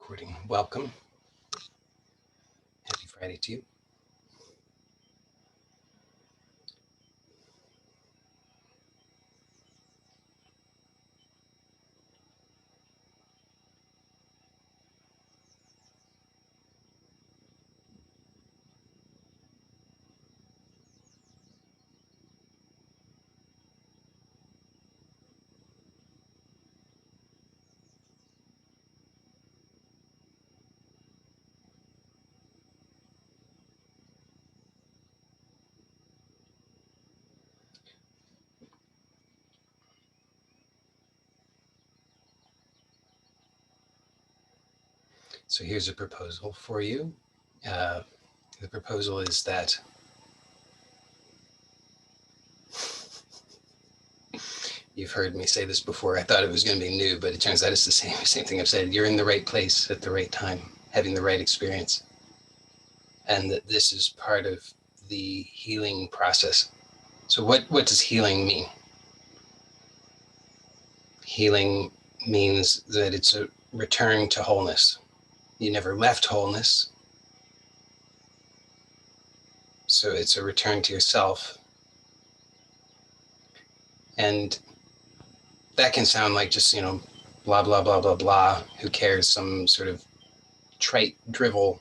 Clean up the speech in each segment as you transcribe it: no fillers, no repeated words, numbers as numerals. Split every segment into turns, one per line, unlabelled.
Recording. Welcome. Happy Friday to you. So here's a proposal for you. The proposal is that you've heard me say this before. I thought it was going to be new, but it turns out it's the same thing I've said. You're in the right place at the right time, having the right experience. And that this is part of the healing process. So what does healing mean? Healing means that it's a return to wholeness. You never left wholeness. So it's a return to yourself. And that can sound like just, blah, blah, blah, blah, blah. Who cares? Some sort of trite drivel.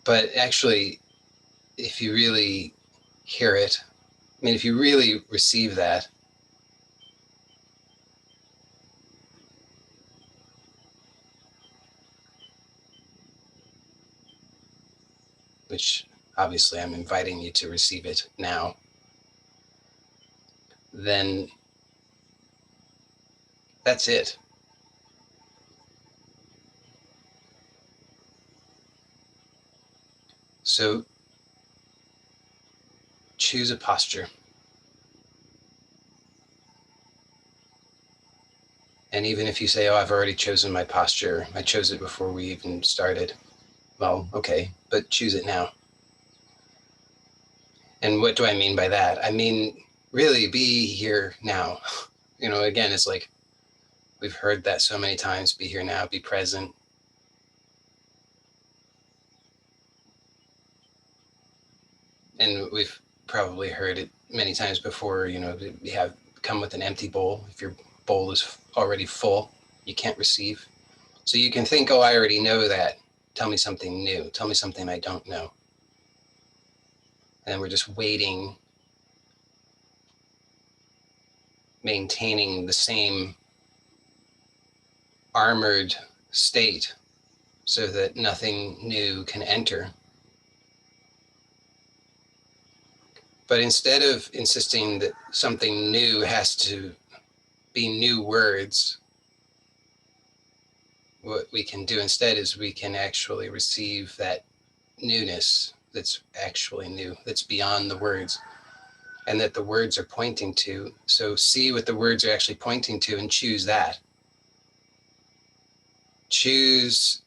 But actually, if you really hear it, if you really receive that, which obviously I'm inviting you to receive it now, then that's it. So choose a posture. And even if you say, oh, I've already chosen my posture, I chose it before we even started. Well, okay, but choose it now. And what do I mean by that? I mean, really be here now. Again, it's like we've heard that so many times, be here now, be present. And we've probably heard it many times before, you have come with an empty bowl. If your bowl is already full, you can't receive. So you can think, oh, I already know that. Tell me something new. Tell me something I don't know. And we're just waiting, maintaining the same armored state so that nothing new can enter. But instead of insisting that something new has to be new words, what we can do instead is we can actually receive that newness that's actually new, that's beyond the words, and that the words are pointing to. So see what the words are actually pointing to and choose that. Choose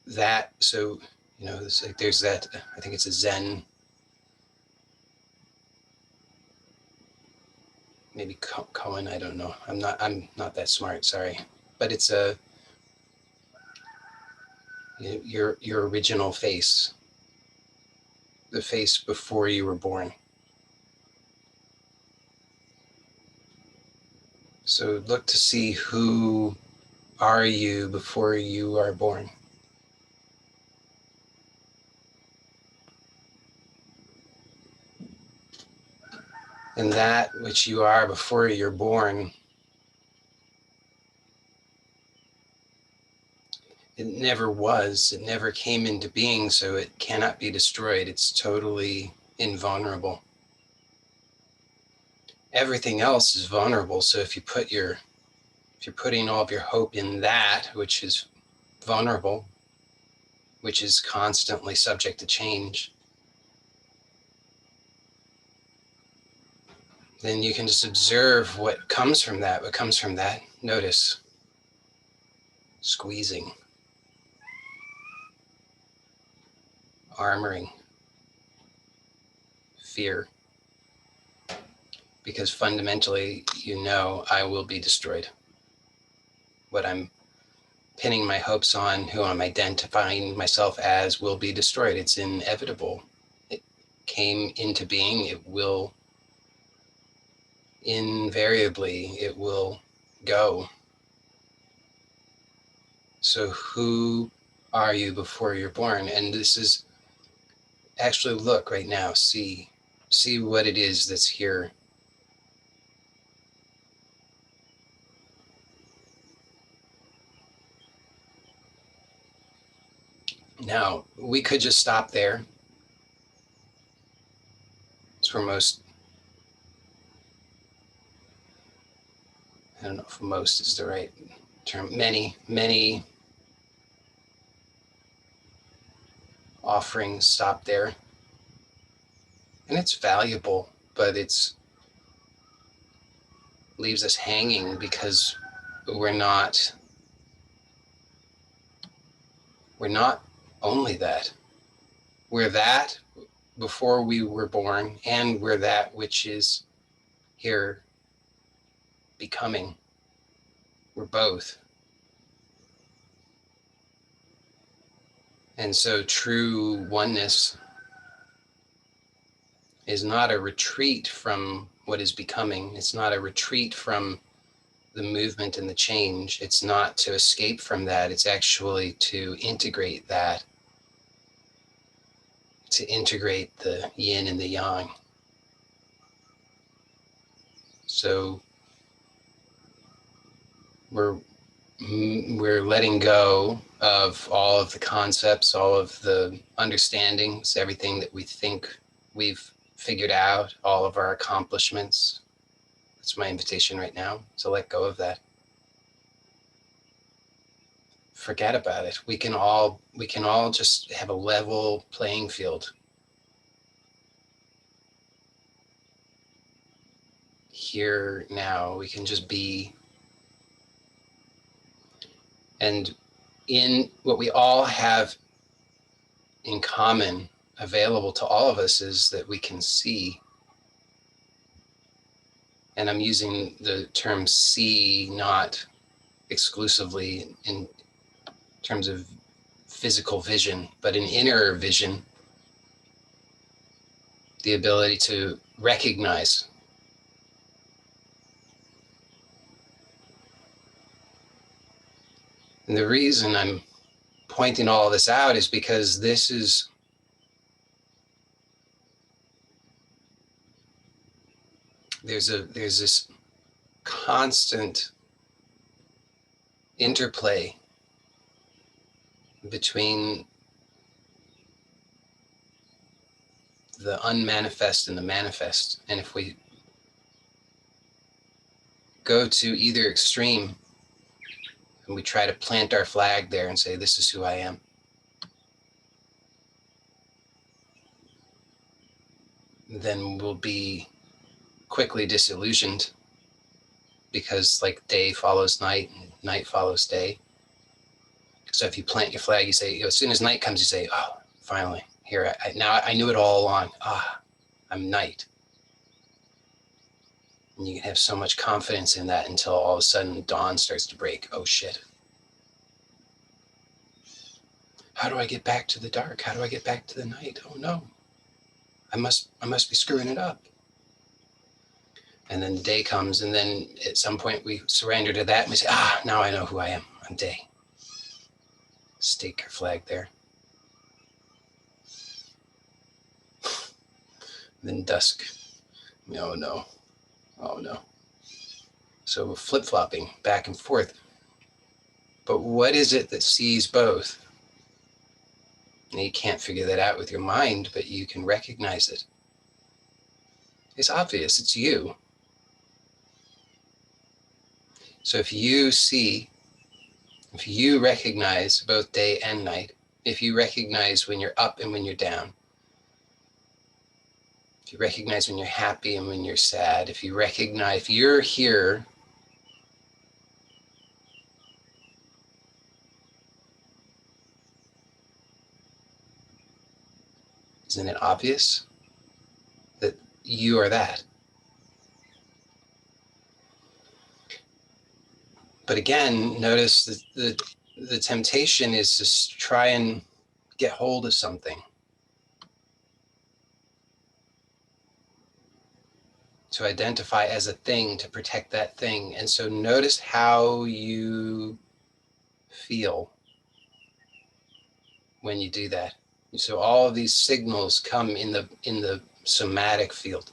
that. So, it's like there's that, I think it's a Zen, maybe Cohen, I don't know. I'm not that smart, sorry. But it's your original face, the face before you were born. So look to see, who are you before you are born? And that which you are before you're born, it never was, it never came into being, so it cannot be destroyed. It's totally invulnerable. Everything else is vulnerable, so if you're putting all of your hope in that which is vulnerable, which is constantly subject to change, then you can just observe what comes from that. What comes from that? Notice squeezing, armoring, fear. Because fundamentally, I will be destroyed. What I'm pinning my hopes on who I'm identifying myself as will be destroyed. It's inevitable. It came into being. It will invariably, it will go. So who are you before you're born? And this is actually, look right now, see what it is that's here. Now, we could just stop there. It's for most, I don't know if most is the right term. Many offerings stop there. And it's valuable, but it's leaves us hanging because we're not only that. We're that before we were born, and we're that which is here becoming. We're both. And so true oneness is not a retreat from what is becoming. It's not a retreat from the movement and the change. It's not to escape from that. It's actually to integrate that, to integrate the yin and the yang. So we're letting go of all of the concepts, all of the understandings, everything that we think we've figured out, all of our accomplishments. That's my invitation right now, to let go of that. Forget about it. We can all just have a level playing field. Here now, we can just be. And in what we all have in common, available to all of us, is that we can see. And I'm using the term see not exclusively in terms of physical vision, but an inner vision, the ability to recognize. And the reason I'm pointing all this out is because there's this constant interplay between the unmanifest and the manifest. And if we go to either extreme and we try to plant our flag there and say, this is who I am, then we'll be quickly disillusioned, because like day follows night and night follows day. So if you plant your flag, you say, as soon as night comes, you say, oh, finally, here, now I knew it all along. I'm night. And you can have so much confidence in that until all of a sudden dawn starts to break. Oh shit. How do I get back to the dark? How do I get back to the night? Oh no. I must be screwing it up. And then the day comes, and then at some point we surrender to that and we say, now I know who I am. I'm day. Stake your flag there. Then dusk. Oh no. Oh no. So we're flip-flopping back and forth. But what is it that sees both? And you can't figure that out with your mind, but you can recognize it. It's obvious, it's you. So if you see, if you recognize both day and night, if you recognize when you're up and when you're down, if you recognize when you're happy and when you're sad, if you recognize, if you're here, isn't it obvious that you are that? But again, notice that the temptation is to try and get hold of something, to identify as a thing, to protect that thing. And so notice how you feel when you do that. So all of these signals come in the somatic field.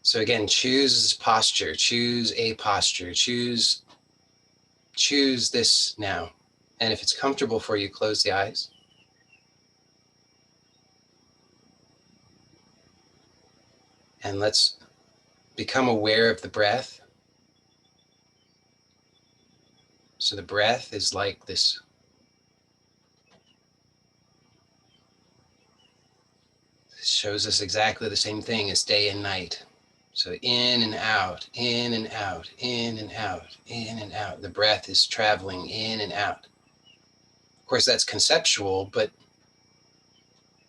So again, choose posture, choose a posture, choose this now. And if it's comfortable for you, close the eyes. And let's become aware of the breath. So the breath is like this. It shows us exactly the same thing as day and night. So in and out, in and out, in and out, in and out. The breath is traveling in and out. Of course, that's conceptual, but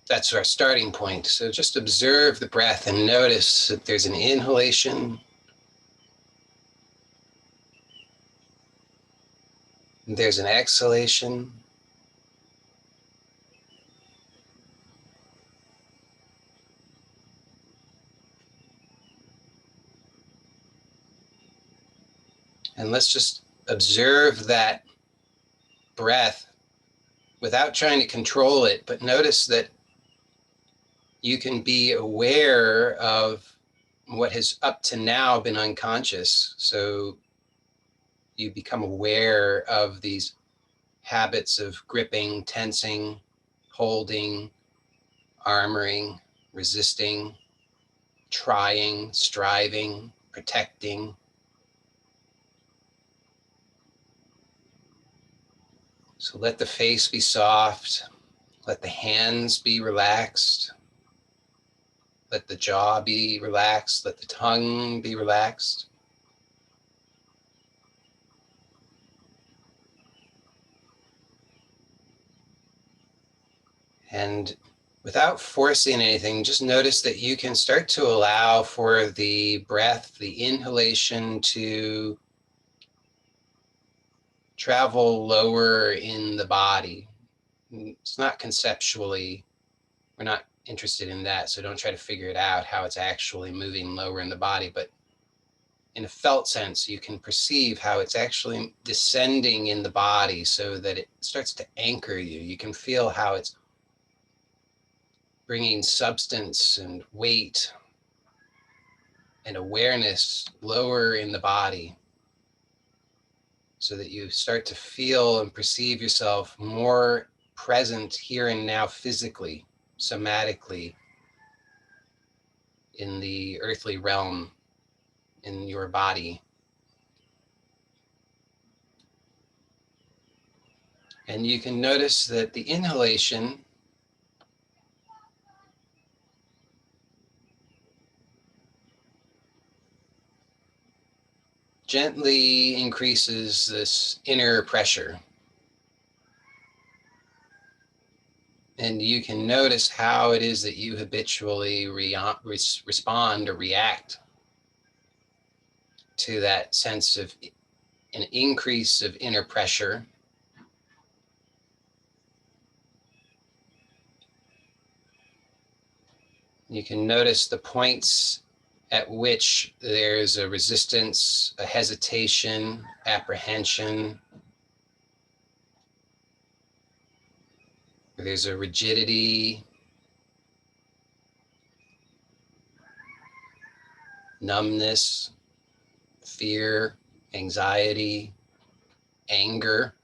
that's our starting point. So just observe the breath and notice that there's an inhalation. There's an exhalation. And let's just observe that breath without trying to control it, but notice that you can be aware of what has up to now been unconscious. So you become aware of these habits of gripping, tensing, holding, armoring, resisting, trying, striving, protecting. So let the face be soft. Let the hands be relaxed. Let the jaw be relaxed. Let the tongue be relaxed. And without forcing anything, just notice that you can start to allow for the breath, the inhalation, to travel lower in the body. It's not conceptually, we're not interested in that, so don't try to figure it out how it's actually moving lower in the body, but in a felt sense, you can perceive how it's actually descending in the body so that it starts to anchor you. You can feel how it's bringing substance and weight and awareness lower in the body so that you start to feel and perceive yourself more present here and now physically, somatically, in the earthly realm, in your body. And you can notice that the inhalation gently increases this inner pressure. And you can notice how it is that you habitually respond or react to that sense of an increase of inner pressure. You can notice the points at which there's a resistance, a hesitation, apprehension. There's a rigidity, numbness, fear, anxiety, anger.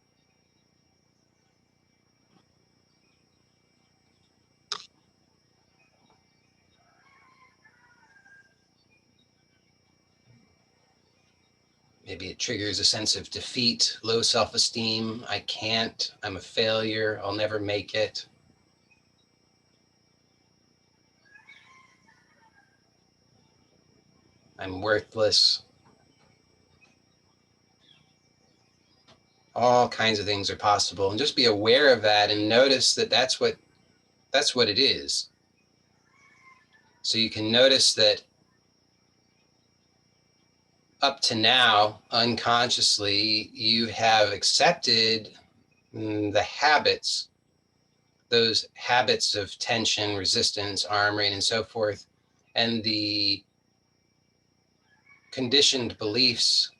Maybe it triggers a sense of defeat, low self-esteem. I can't, I'm a failure, I'll never make it. I'm worthless. All kinds of things are possible. And just be aware of that and notice that that's what it is. So you can notice that up to now, unconsciously, you have accepted the habits, those habits of tension, resistance, armoring, and so forth, and the conditioned beliefs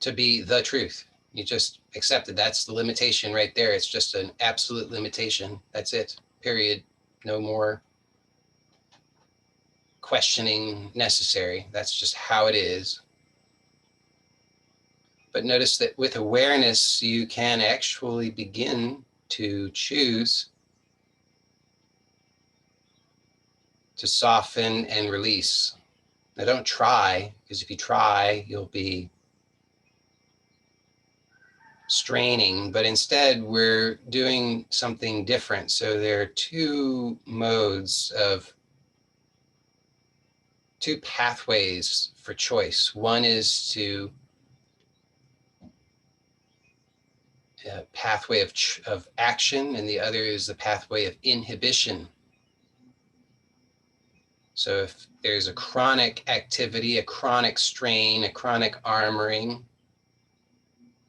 to be the truth. You just accepted that's the limitation right there. It's just an absolute limitation. That's it, period. No more questioning necessary. That's just how it is. But notice that with awareness, you can actually begin to choose to soften and release. Now, don't try, because if you try, you'll be straining, but instead we're doing something different. So there are two pathways for choice. One is to a pathway of action, and the other is the pathway of inhibition. So if there's a chronic activity, a chronic strain, a chronic armoring,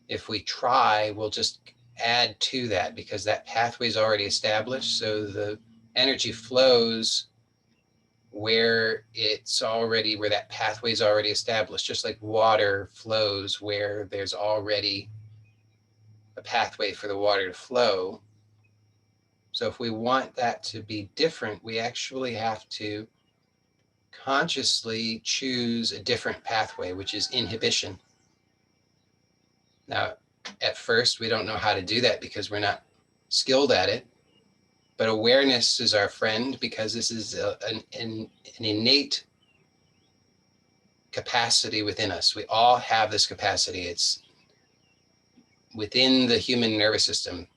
if we try, we'll just add to that because that pathway is already established. So the energy flows where that pathway is already established, just like water flows where there's already a pathway for the water to flow. So if we want that to be different, we actually have to consciously choose a different pathway, which is inhibition. Now, at first, we don't know how to do that because we're not skilled at it. But awareness is our friend because this is an innate capacity within us. We all have this capacity. It's within the human nervous system.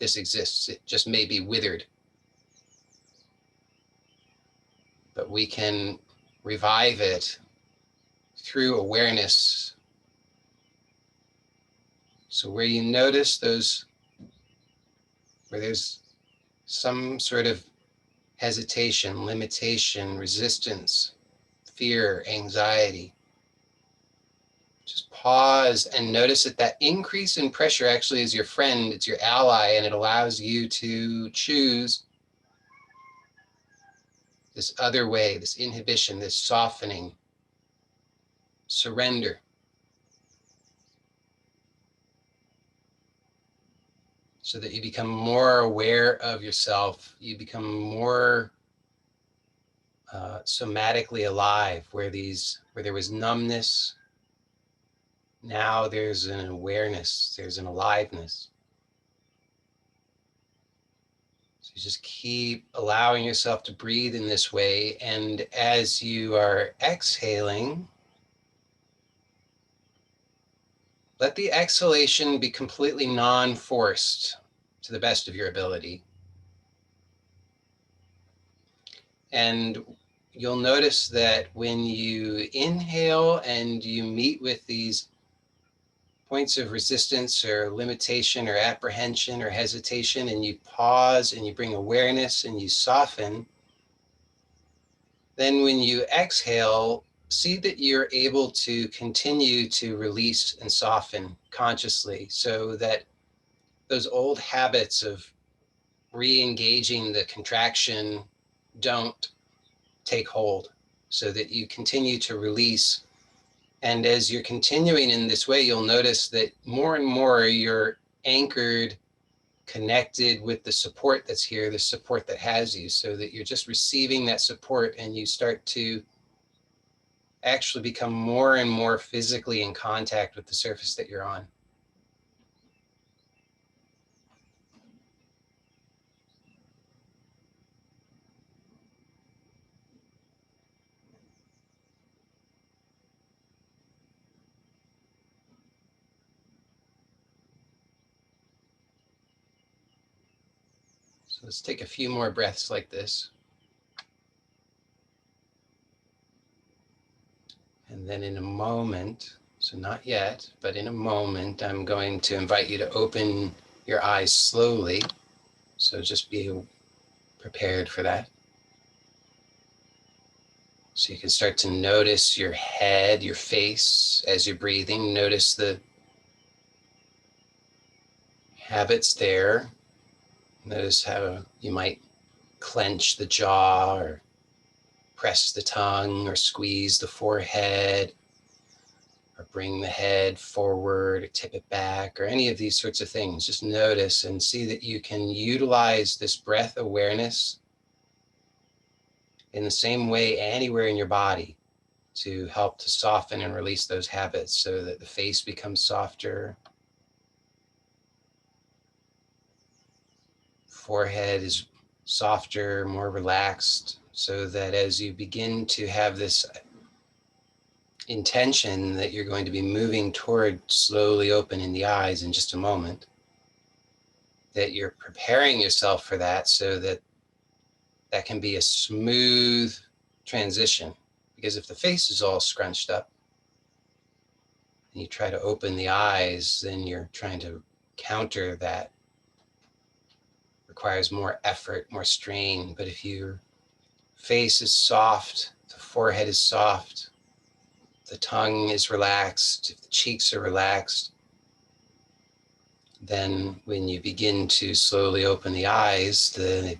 This exists. It just may be withered. But we can revive it through awareness. So where you notice where there's some sort of hesitation, limitation, resistance, fear, anxiety, just pause and notice that increase in pressure actually is your friend, it's your ally, and it allows you to choose this other way, this inhibition, this softening, surrender. So that you become more aware of yourself, you become more somatically alive, where there was numbness, now there's an awareness, there's an aliveness. So you just keep allowing yourself to breathe in this way, and as you are exhaling, let the exhalation be completely non-forced to the best of your ability. And you'll notice that when you inhale and you meet with these points of resistance or limitation or apprehension or hesitation, and you pause and you bring awareness and you soften, then when you exhale, see that you're able to continue to release and soften consciously, so that those old habits of re-engaging the contraction don't take hold, so that you continue to release. And as you're continuing in this way, you'll notice that more and more you're anchored, connected with the support that's here, the support that has you, so that you're just receiving that support, and you start to actually become more and more physically in contact with the surface that you're on. So let's take a few more breaths like this. And then in a moment, so not yet, but in a moment, I'm going to invite you to open your eyes slowly. So just be prepared for that. So you can start to notice your head, your face as you're breathing. Notice the habits there. Notice how you might clench the jaw or press the tongue or squeeze the forehead or bring the head forward or tip it back or any of these sorts of things. Just notice and see that you can utilize this breath awareness in the same way anywhere in your body to help to soften and release those habits so that the face becomes softer. Forehead is softer, more relaxed, so that as you begin to have this intention that you're going to be moving toward slowly opening the eyes in just a moment, that you're preparing yourself for that so that that can be a smooth transition. Because if the face is all scrunched up and you try to open the eyes, then you're trying to counter that. Requires more effort, more strain. But if your face is soft, the forehead is soft, the tongue is relaxed, if the cheeks are relaxed, then when you begin to slowly open the eyes, the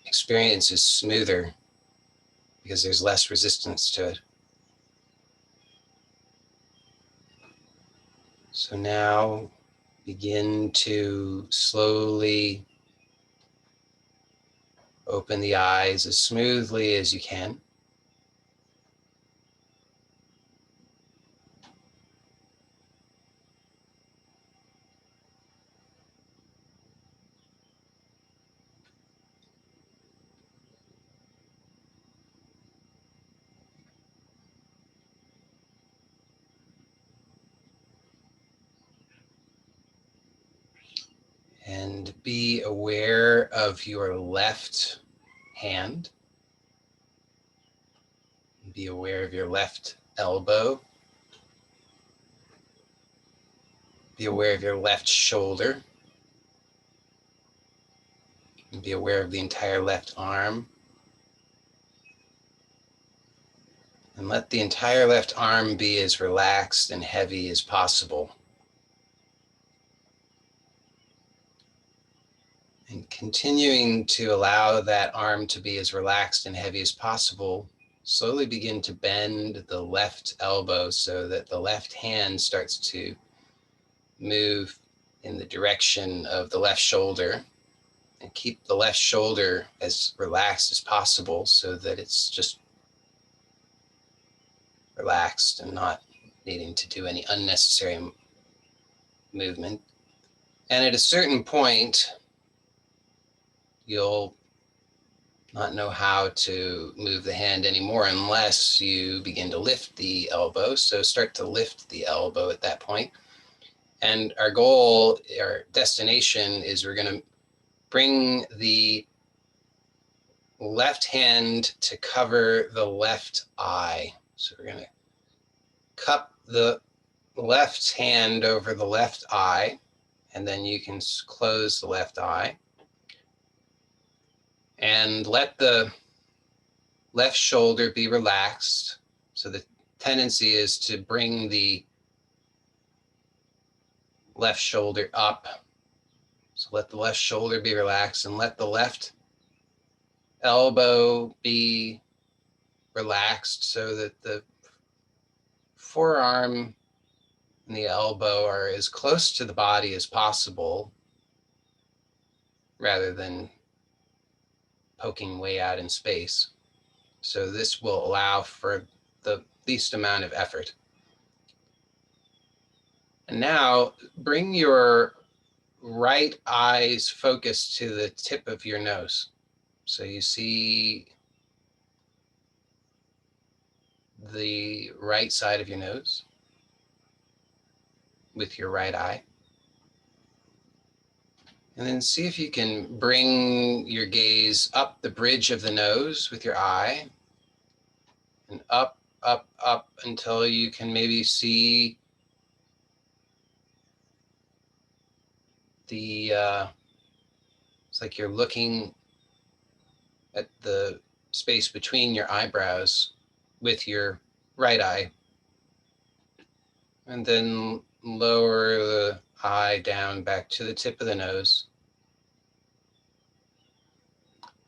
experience is smoother because there's less resistance to it. So now begin to slowly open the eyes as smoothly as you can. And be aware of your left hand. Be aware of your left elbow. Be aware of your left shoulder. And be aware of the entire left arm. And let the entire left arm be as relaxed and heavy as possible. And continuing to allow that arm to be as relaxed and heavy as possible, slowly begin to bend the left elbow so that the left hand starts to move in the direction of the left shoulder. And keep the left shoulder as relaxed as possible so that it's just relaxed and not needing to do any unnecessary movement. And at a certain point, you'll not know how to move the hand anymore unless you begin to lift the elbow. So start to lift the elbow at that point. And our goal, our destination is we're going to bring the left hand to cover the left eye. So we're going to cup the left hand over the left eye, and then you can close the left eye. And let the left shoulder be relaxed. So the tendency is to bring the left shoulder up. So let the left shoulder be relaxed and let the left elbow be relaxed so that the forearm and the elbow are as close to the body as possible rather than poking way out in space. So this will allow for the least amount of effort. And now bring your right eye's focus to the tip of your nose. So you see the right side of your nose with your right eye. And then see if you can bring your gaze up the bridge of the nose with your eye and up, up, up until you can maybe see the, it's like you're looking at the space between your eyebrows with your right eye. And then lower the eye down back to the tip of the nose.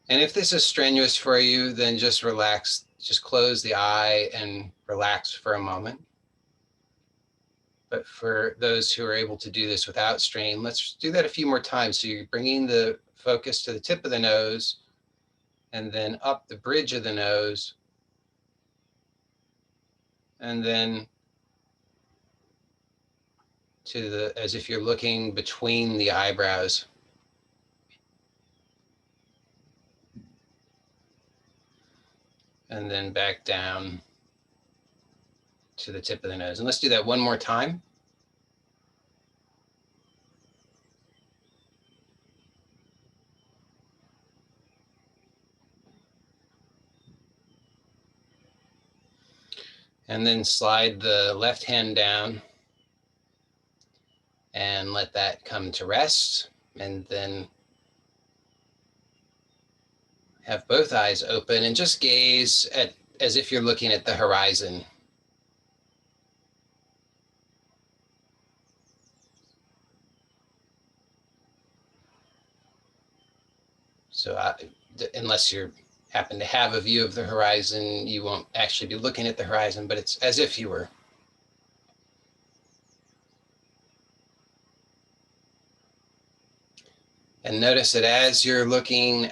And if this is strenuous for you, then just relax. Just close the eye and relax for a moment. But for those who are able to do this without strain, let's do that a few more times. So you're bringing the focus to the tip of the nose and then up the bridge of the nose. And then to the, as if you're looking between the eyebrows. And then back down to the tip of the nose. And let's do that one more time. And then slide the left hand down and let that come to rest. And then have both eyes open and just gaze at as if you're looking at the horizon. So unless you happen to have a view of the horizon, you won't actually be looking at the horizon, but it's as if you were. And notice that as you're looking,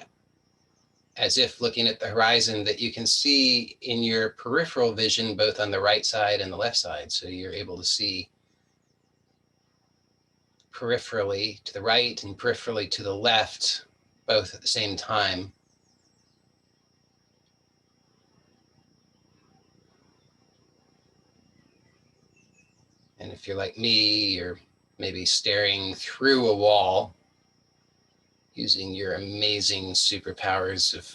as if looking at the horizon, that you can see in your peripheral vision, both on the right side and the left side. So you're able to see peripherally to the right and peripherally to the left, both at the same time. And if you're like me, you're maybe staring through a wall using your amazing superpowers of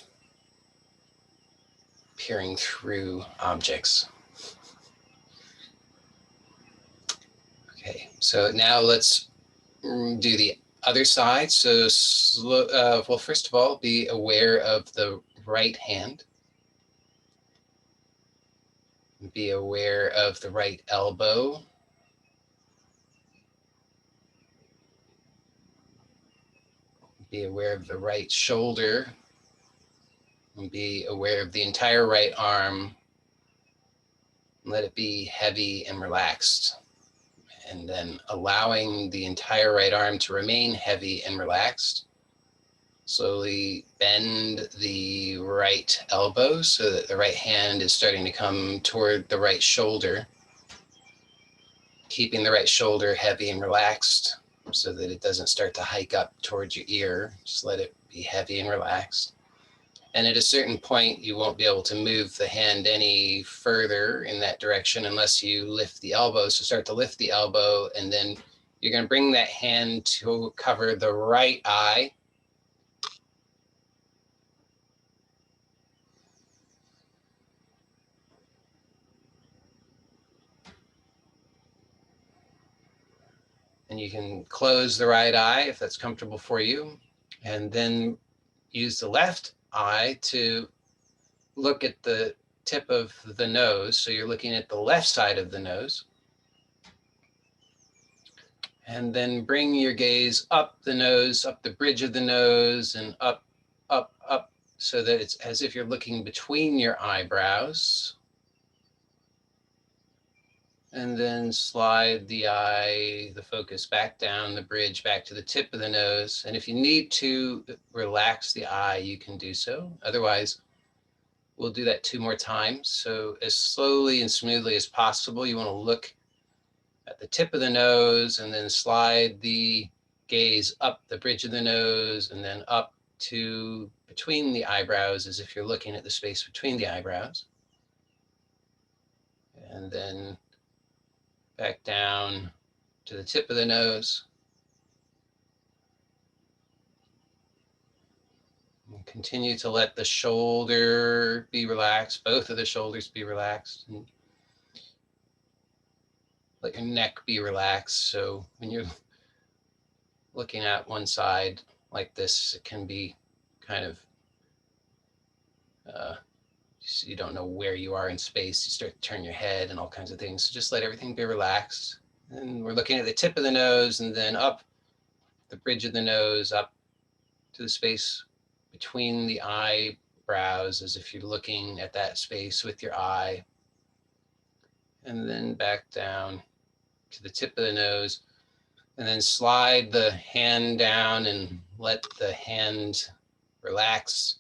peering through objects. Okay, so now let's do the other side. So, well, first of all, be aware of the right hand. Be aware of the right elbow. Be aware of the right shoulder. And be aware of the entire right arm. Let it be heavy and relaxed. And then allowing the entire right arm to remain heavy and relaxed. Slowly bend the right elbow so that the right hand is starting to come toward the right shoulder. Keeping the right shoulder heavy and relaxed so that it doesn't start to hike up towards your ear. Just let it be heavy and relaxed. And at a certain point, you won't be able to move the hand any further in that direction unless you lift the elbow. So start to lift the elbow, and then you're going to bring that hand to cover the right eye. And you can close the right eye if that's comfortable for you. And then use the left eye to look at the tip of the nose. So you're looking at the left side of the nose. And then bring your gaze up the nose, up the bridge of the nose, and up, up, up, so that it's as if you're looking between your eyebrows. And then slide the eye, the focus back down the bridge, back to the tip of the nose. And if you need to relax the eye, you can do so. Otherwise, we'll do that 2 more times. So as slowly and smoothly as possible, you want to look at the tip of the nose and then slide the gaze up the bridge of the nose and then up to between the eyebrows as if you're looking at the space between the eyebrows. And then back down to the tip of the nose. And continue to let the shoulder be relaxed, both of the shoulders be relaxed. And let your neck be relaxed. So when you're looking at one side like this, it can be kind of So you don't know where you are in space. You start to turn your head and all kinds of things. So just let everything be relaxed. And we're looking at the tip of the nose and then up the bridge of the nose, up to the space between the eyebrows, as if you're looking at that space with your eye. And then back down to the tip of the nose. And then slide the hand down and let the hand relax.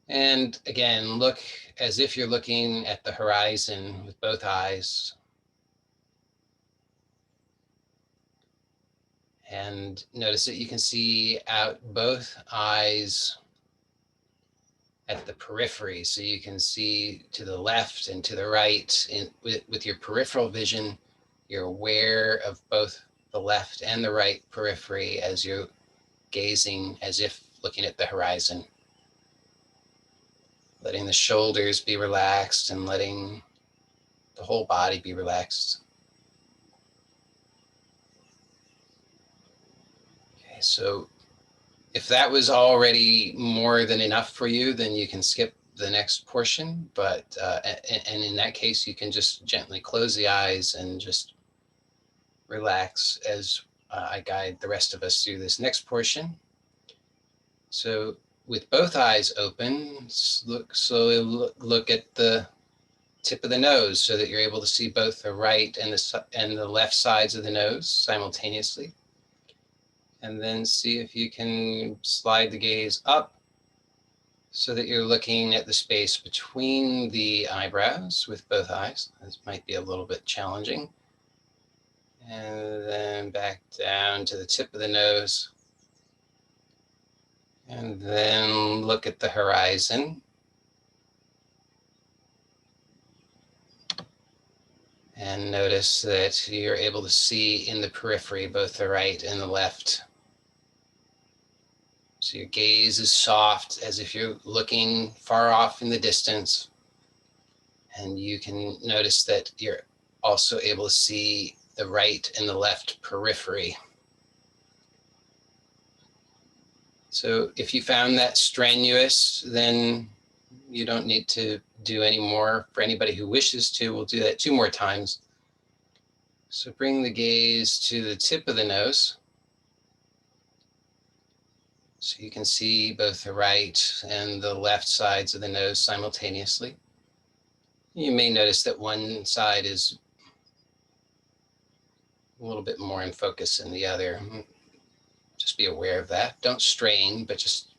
And again, look as if you're looking at the horizon with both eyes. And notice that you can see out both eyes at the periphery. So you can see to the left and to the right. With your peripheral vision, you're aware of both the left and the right periphery as you're gazing as if looking at the horizon. Letting the shoulders be relaxed and letting the whole body be relaxed. Okay, so if that was already more than enough for you, then you can skip the next portion. But and in that case, you can just gently close the eyes and just relax as I guide the rest of us through this next portion. So with both eyes open, slowly look at the tip of the nose so that you're able to see both the right and the left sides of the nose simultaneously. And then see if you can slide the gaze up so that you're looking at the space between the eyebrows with both eyes. This might be a little bit challenging. And then back down to the tip of the nose. And then look at the horizon. And notice that you're able to see in the periphery both the right and the left. So your gaze is soft as if you're looking far off in the distance. And you can notice that you're also able to see the right and the left periphery. So if you found that strenuous, then you don't need to do any more. For anybody who wishes to, we'll do that 2 more times. So bring the gaze to the tip of the nose. So you can see both the right and the left sides of the nose simultaneously. You may notice that one side is a little bit more in focus than the other. Just be aware of that. Don't strain, but just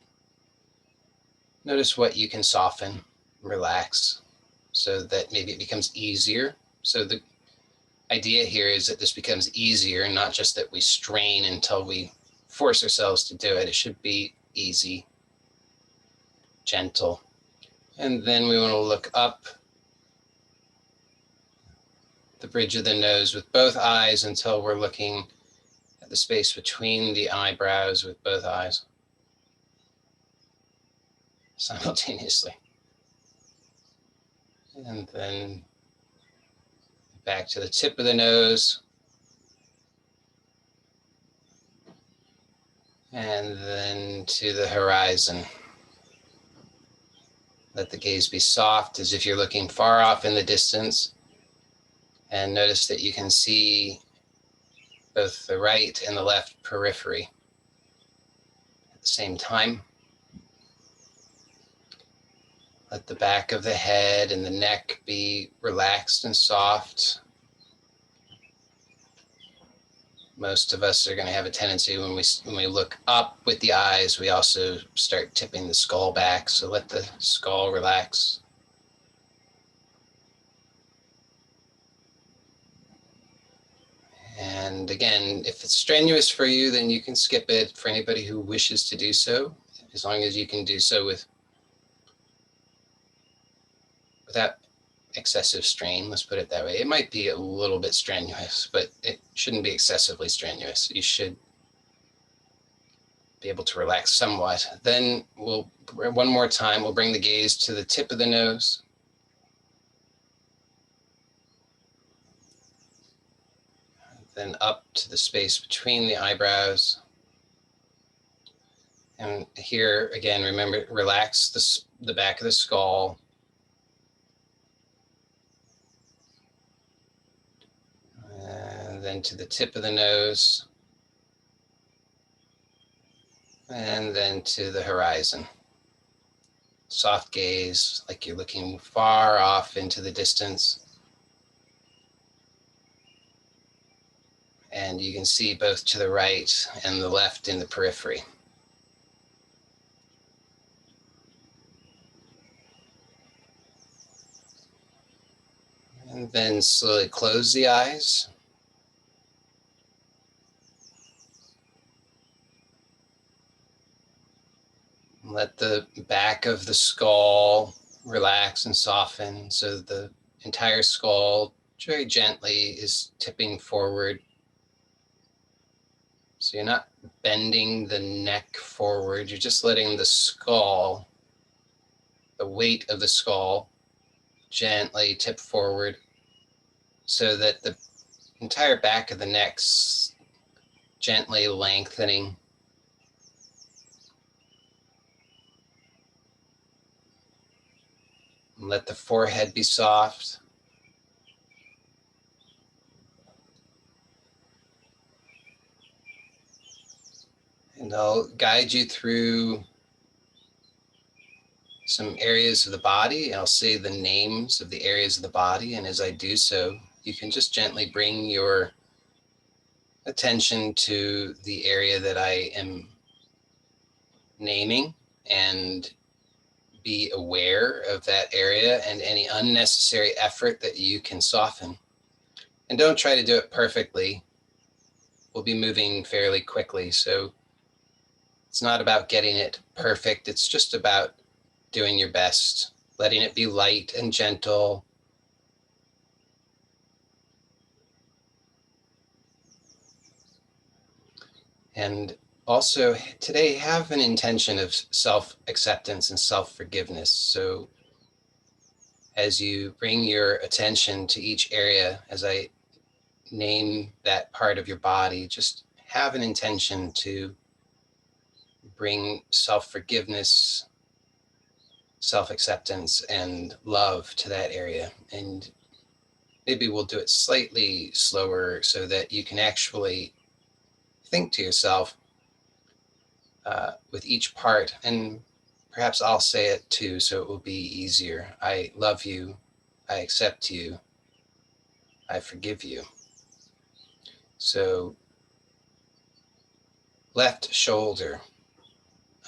notice what you can soften, relax, so that maybe it becomes easier. So the idea here is that this becomes easier, not just that we strain until we force ourselves to do it. It should be easy, gentle. And then we want to look up the bridge of the nose with both eyes until we're looking at the space between the eyebrows with both eyes simultaneously. And then back to the tip of the nose. And then to the horizon. Let the gaze be soft as if you're looking far off in the distance. And notice that you can see both the right and the left periphery at the same time. Let the back of the head and the neck be relaxed and soft. Most of us are going to have a tendency when we look up with the eyes, we also start tipping the skull back. So let the skull relax. And again, if it's strenuous for you, then you can skip it. For anybody who wishes to do so, as long as you can do so without excessive strain, let's put it that way. It might be a little bit strenuous, but it shouldn't be excessively strenuous. You should be able to relax somewhat. Then one more time, we'll bring the gaze to the tip of the nose. Then up to the space between the eyebrows. And here, again, remember, relax the back of the skull, and then to the tip of the nose, and then to the horizon. Soft gaze, like you're looking far off into the distance. And you can see both to the right and the left in the periphery. And then slowly close the eyes. Let the back of the skull relax and soften so the entire skull very gently is tipping forward. So you're not bending the neck forward, you're just letting the skull, the weight of the skull, gently tip forward so that the entire back of the neck's gently lengthening. Let the forehead be soft. And I'll guide you through some areas of the body, and I'll say the names of the areas of the body. And as I do so, you can just gently bring your attention to the area that I am naming and be aware of that area and any unnecessary effort that you can soften. And don't try to do it perfectly. We'll be moving fairly quickly, so it's not about getting it perfect. It's just about doing your best, letting it be light and gentle. And also today have an intention of self-acceptance and self-forgiveness. So as you bring your attention to each area, as I name that part of your body, just have an intention to bring self-forgiveness, self-acceptance, and love to that area. And maybe we'll do it slightly slower so that you can actually think to yourself with each part, and perhaps I'll say it too, so it will be easier. I love you. I accept you. I forgive you. So, left shoulder.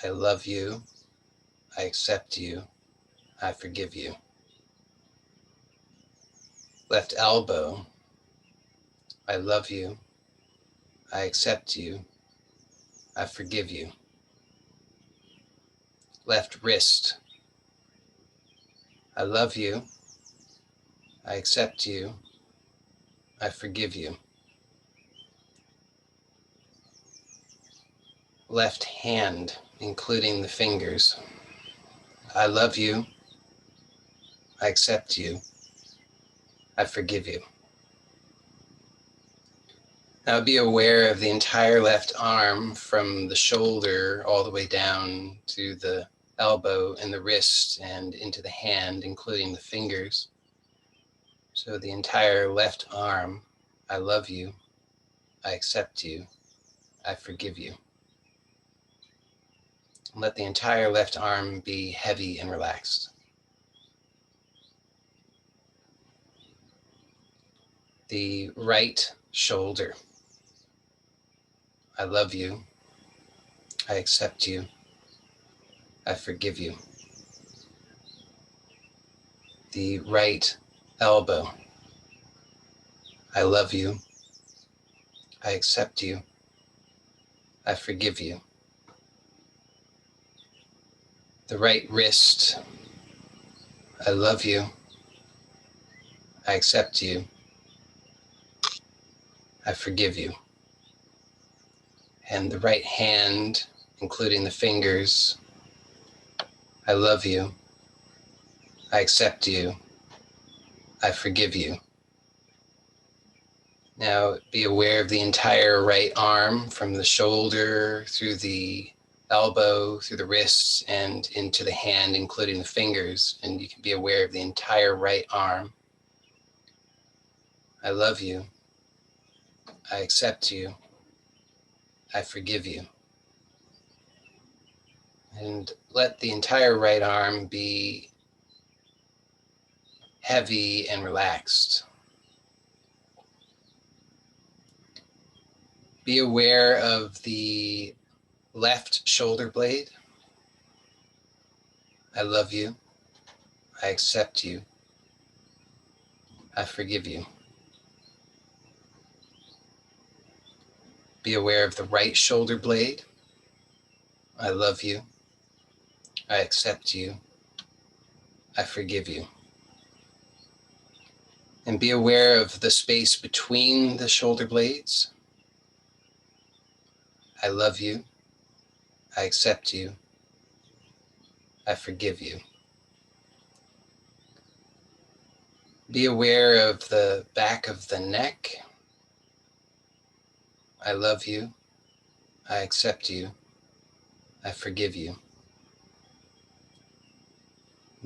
I love you. I accept you. I forgive you. Left elbow. I love you. I accept you. I forgive you. Left wrist. I love you. I accept you. I forgive you. Left hand, including the fingers. I love you. I accept you. I forgive you. Now be aware of the entire left arm from the shoulder all the way down to the elbow and the wrist and into the hand, including the fingers. So the entire left arm, I love you, I accept you, I forgive you. Let the entire left arm be heavy and relaxed. The right shoulder, I love you, I accept you, I forgive you. The right elbow, I love you, I accept you, I forgive you. The right wrist, I love you, I accept you, I forgive you. And the right hand, including the fingers, I love you, I accept you, I forgive you. Now be aware of the entire right arm from the shoulder through the elbow through the wrists and into the hand, including the fingers, and you can be aware of the entire right arm. I love you. I accept you. I forgive you. And let the entire right arm be heavy and relaxed. Be aware of the left shoulder blade. I love you. I accept you. I forgive you. Be aware of the right shoulder blade. I love you. I accept you. I forgive you. And be aware of the space between the shoulder blades. I love you. I accept you. I forgive you. Be aware of the back of the neck. I love you. I accept you. I forgive you.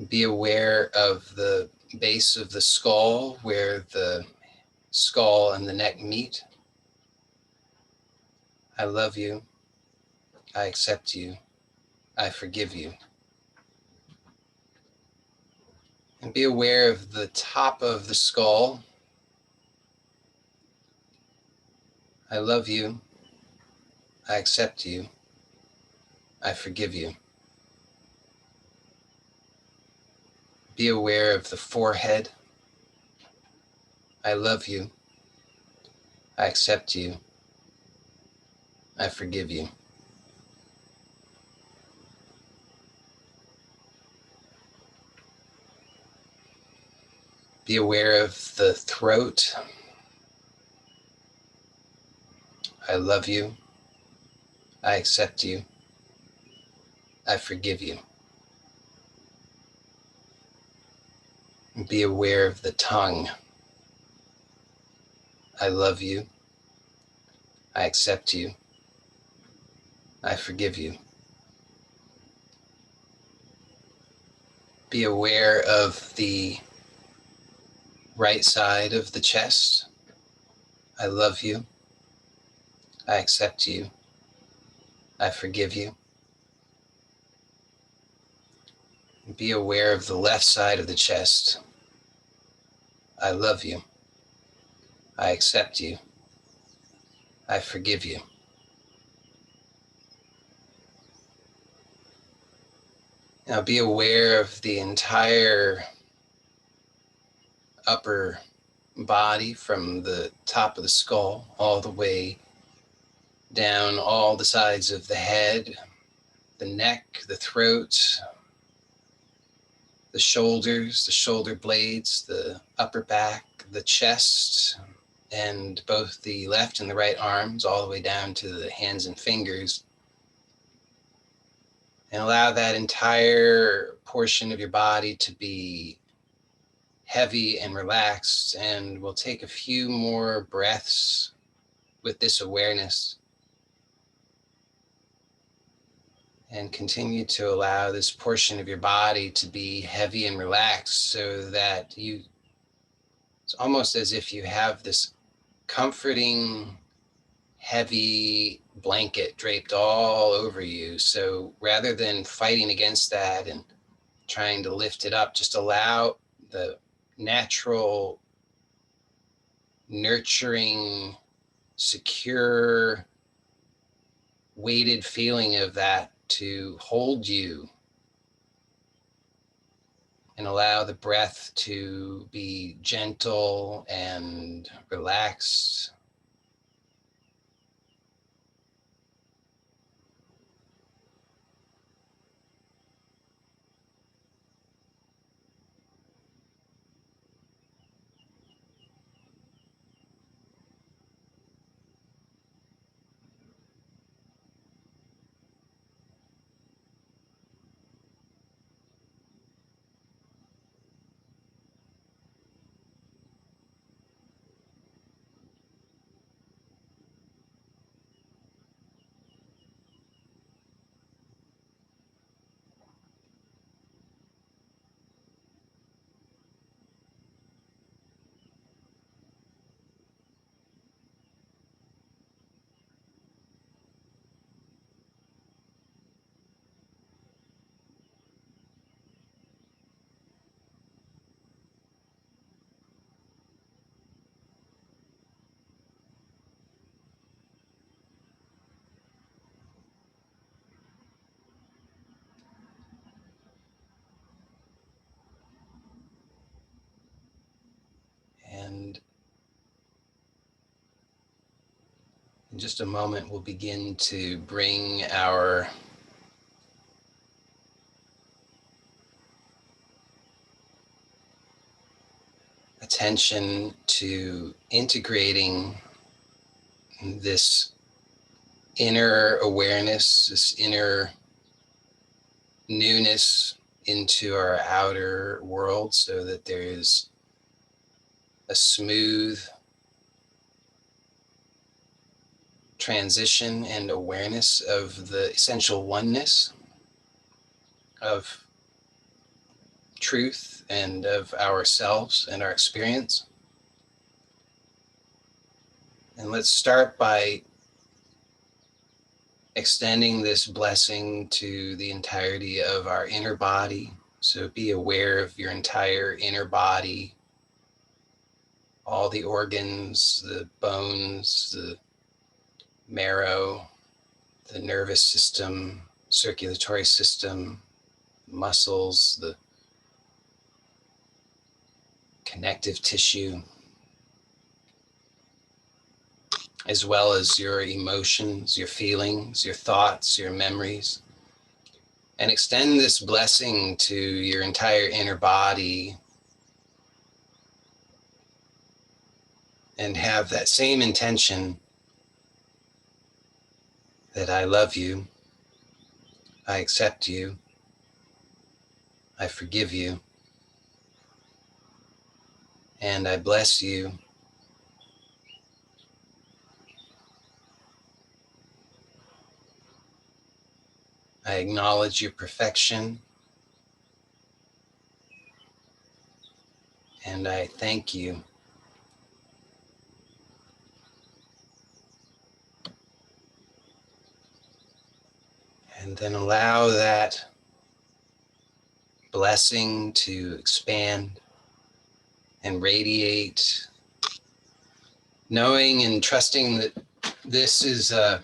Be aware of the base of the skull where the skull and the neck meet. I love you. I accept you. I forgive you. And be aware of the top of the skull. I love you. I accept you. I forgive you. Be aware of the forehead. I love you. I accept you. I forgive you. Be aware of the throat. I love you. I accept you. I forgive you. Be aware of the tongue. I love you. I accept you. I forgive you. Be aware of the right side of the chest. I love you. I accept you. I forgive you. Be aware of the left side of the chest. I love you. I accept you. I forgive you. Now be aware of the entire upper body from the top of the skull all the way down all the sides of the head, the neck, the throat, the shoulders, the shoulder blades, the upper back, the chest, and both the left and the right arms all the way down to the hands and fingers. And allow that entire portion of your body to be heavy and relaxed. And we'll take a few more breaths with this awareness and continue to allow this portion of your body to be heavy and relaxed so that it's almost as if you have this comforting, heavy blanket draped all over you. So rather than fighting against that and trying to lift it up, just allow the natural, nurturing, secure, weighted feeling of that to hold you, and allow the breath to be gentle and relaxed. In just a moment, we'll begin to bring our attention to integrating this inner awareness, this inner newness into our outer world, so that there is a smooth transition and awareness of the essential oneness of truth and of ourselves and our experience. And let's start by extending this blessing to the entirety of our inner body. So be aware of your entire inner body, all the organs, the bones, the marrow, the nervous system, circulatory system, muscles, the connective tissue, as well as your emotions, your feelings, your thoughts, your memories. And extend this blessing to your entire inner body, and have that same intention that I love you, I accept you, I forgive you, and I bless you. I acknowledge your perfection, and I thank you. And then allow that blessing to expand and radiate, knowing and trusting that this is a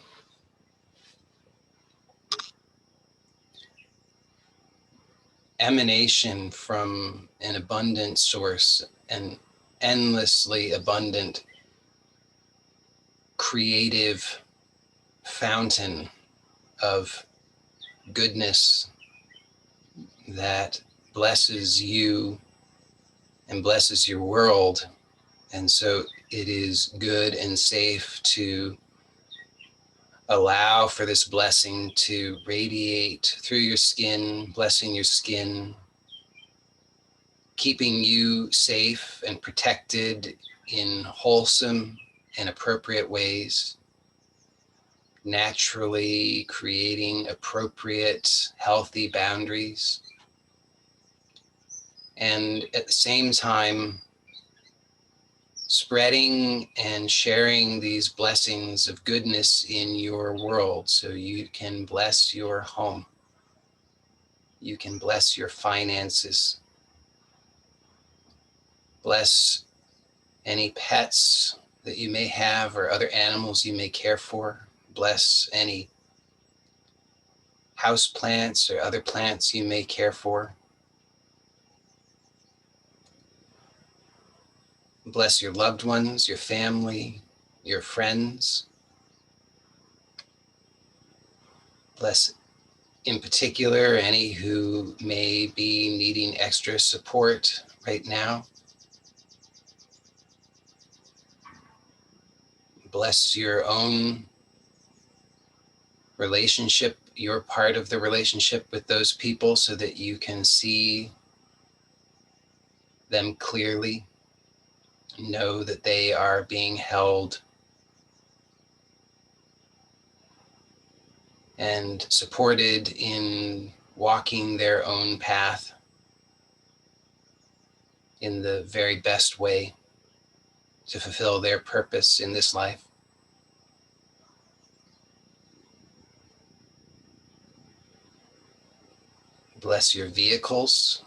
emanation from an abundant source, an endlessly abundant creative fountain of goodness that blesses you and blesses your world. And so it is good and safe to allow for this blessing to radiate through your skin, blessing your skin, keeping you safe and protected in wholesome and appropriate ways, naturally creating appropriate, healthy boundaries. And at the same time, spreading and sharing these blessings of goodness in your world, so you can bless your home, you can bless your finances, bless any pets that you may have or other animals you may care for, bless any house plants or other plants you may care for. Bless your loved ones, your family, your friends. Bless in particular any who may be needing extra support right now. Bless your own relationship, your part of the relationship with those people, so that you can see them clearly, know that they are being held and supported in walking their own path in the very best way to fulfill their purpose in this life. Bless your vehicles.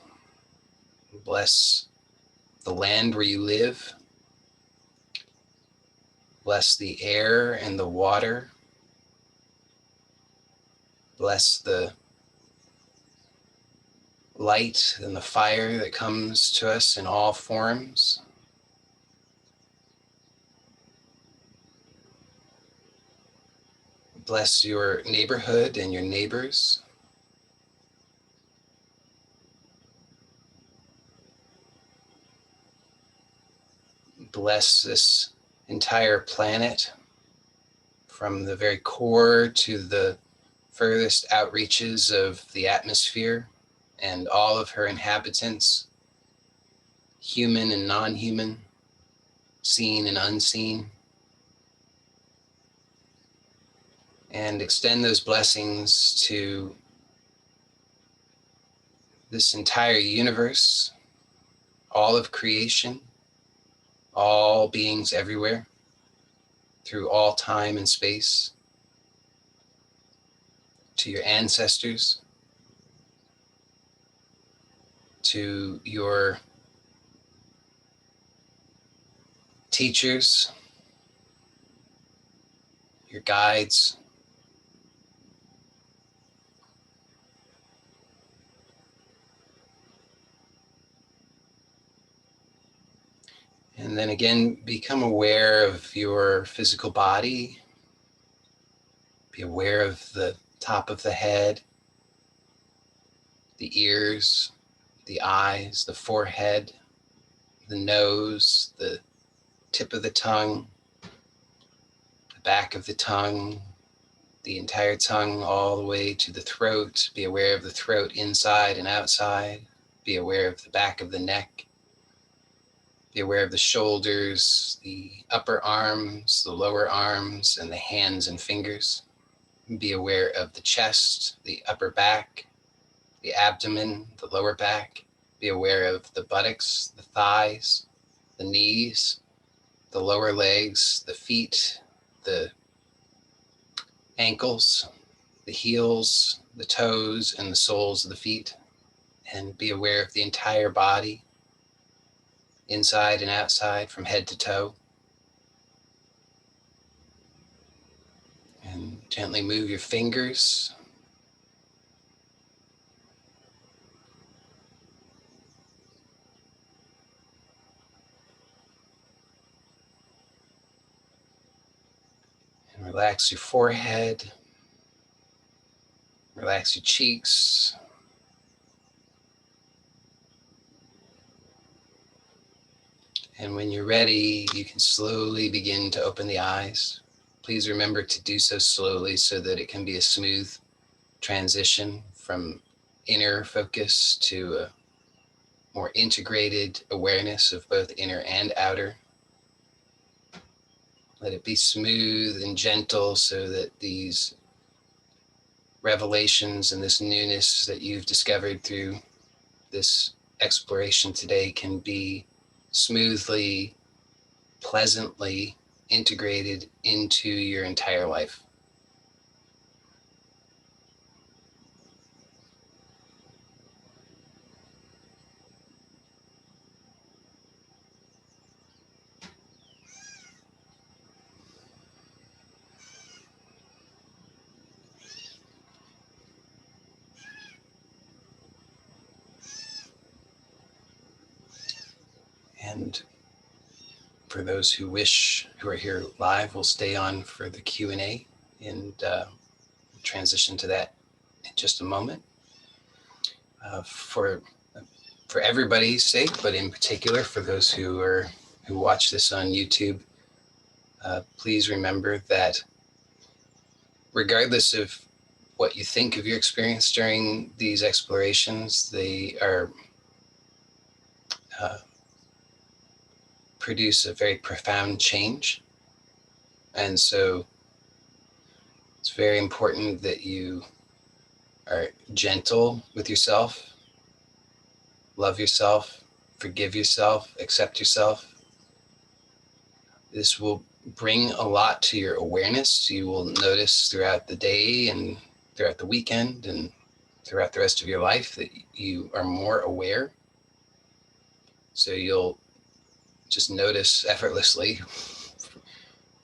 Bless the land where you live. Bless the air and the water. Bless the light and the fire that comes to us in all forms. Bless your neighborhood and your neighbors. Bless this entire planet from the very core to the furthest outreaches of the atmosphere and all of her inhabitants, human and non-human, seen and unseen. And extend those blessings to this entire universe, all of creation, all beings everywhere, through all time and space, to your ancestors, to your teachers, your guides, and then again, become aware of your physical body. Be aware of the top of the head, the ears, the eyes, the forehead, the nose, the tip of the tongue, the back of the tongue, the entire tongue all the way to the throat. Be aware of the throat inside and outside. Be aware of the back of the neck. Be aware of the shoulders, the upper arms, the lower arms, and the hands and fingers. Be aware of the chest, the upper back, the abdomen, the lower back. Be aware of the buttocks, the thighs, the knees, the lower legs, the feet, the ankles, the heels, the toes, and the soles of the feet. And be aware of the entire body, inside and outside, from head to toe. And gently move your fingers. And relax your forehead. Relax your cheeks. And when you're ready, you can slowly begin to open the eyes. Please remember to do so slowly so that it can be a smooth transition from inner focus to a more integrated awareness of both inner and outer. Let it be smooth and gentle so that these revelations and this newness that you've discovered through this exploration today can be smoothly, pleasantly integrated into your entire life. And for those who wish, who are here live, we'll stay on for the Q&A and transition to that in just a moment. For everybody's sake, but in particular for those who watch this on YouTube, please remember that regardless of what you think of your experience during these explorations, they are produce a very profound change. And so it's very important that you are gentle with yourself, love yourself, forgive yourself, accept yourself. This will bring a lot to your awareness. You will notice throughout the day and throughout the weekend and throughout the rest of your life that you are more aware. So you'll just notice effortlessly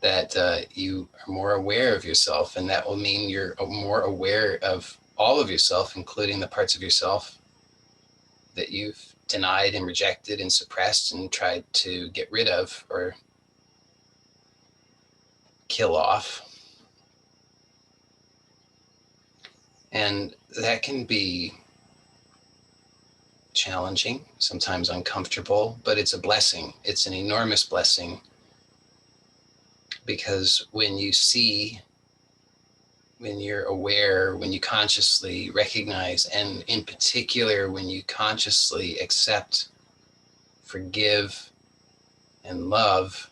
that you are more aware of yourself, and that will mean you're more aware of all of yourself, including the parts of yourself that you've denied and rejected and suppressed and tried to get rid of or kill off. And that can be challenging, sometimes uncomfortable, but it's a blessing. It's an enormous blessing, because when you see, when you're aware, when you consciously recognize, and in particular, when you consciously accept, forgive, and love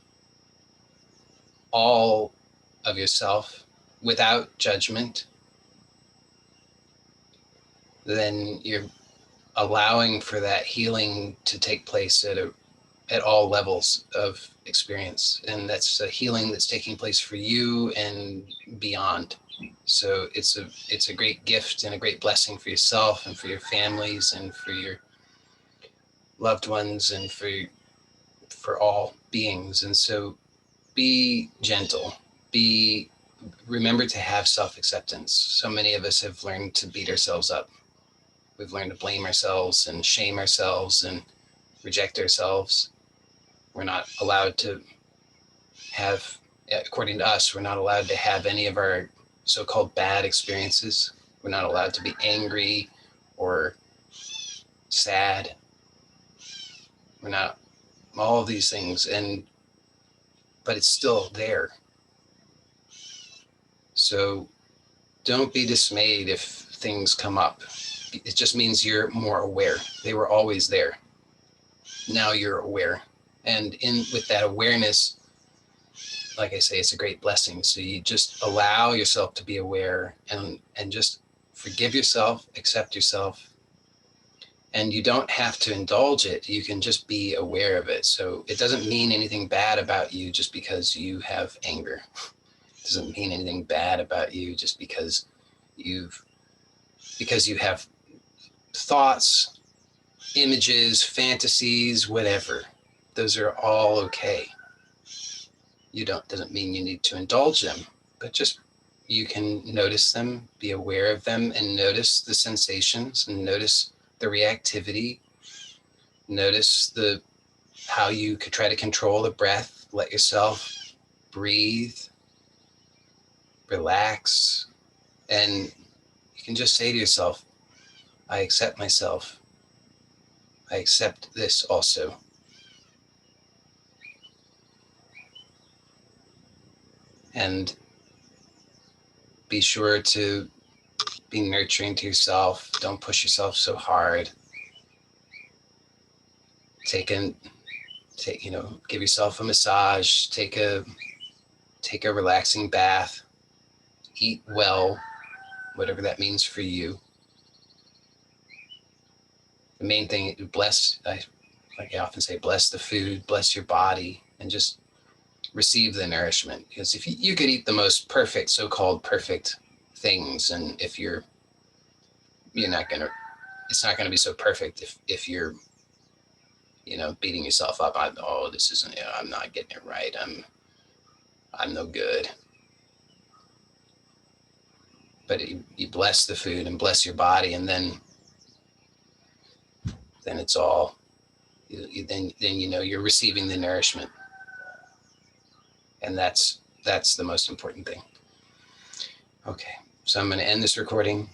all of yourself without judgment, then you're allowing for that healing to take place at all levels of experience. And that's a healing that's taking place for you and beyond. So it's a great gift and a great blessing for yourself and for your families and for your loved ones and for all beings. And so be gentle, remember to have self-acceptance. So many of us have learned to beat ourselves up. We've learned to blame ourselves and shame ourselves and reject ourselves. We're not allowed to have, according to us, we're not allowed to have any of our so-called bad experiences. We're not allowed to be angry or sad. We're not, all of these things, but it's still there. So don't be dismayed if things come up. It just means you're more aware. They were always there. Now you're aware. And with that awareness, like I say, it's a great blessing. So you just allow yourself to be aware and just forgive yourself, accept yourself. And you don't have to indulge it. You can just be aware of it. So it doesn't mean anything bad about you just because you have anger. It doesn't mean anything bad about you just because you have thoughts, images, fantasies, whatever. Those are all okay. Doesn't mean you need to indulge them, but just you can notice them, be aware of them, and notice the sensations, and notice the reactivity. Notice how you could try to control the breath. Let yourself breathe, relax, and you can just say to yourself, I accept myself. I accept this also. And be sure to be nurturing to yourself. Don't push yourself so hard. Give yourself a massage, take a relaxing bath, eat well, whatever that means for you. The main thing, like I often say, bless the food, bless your body, and just receive the nourishment. Because if you could eat the most perfect, so-called perfect things, and if it's not going to be so perfect if you're, beating yourself up. This isn't, I'm not getting it right. I'm no good. But you bless the food and bless your body, and then it's all, then you're receiving the nourishment. And that's the most important thing. Okay, so I'm going to end this recording.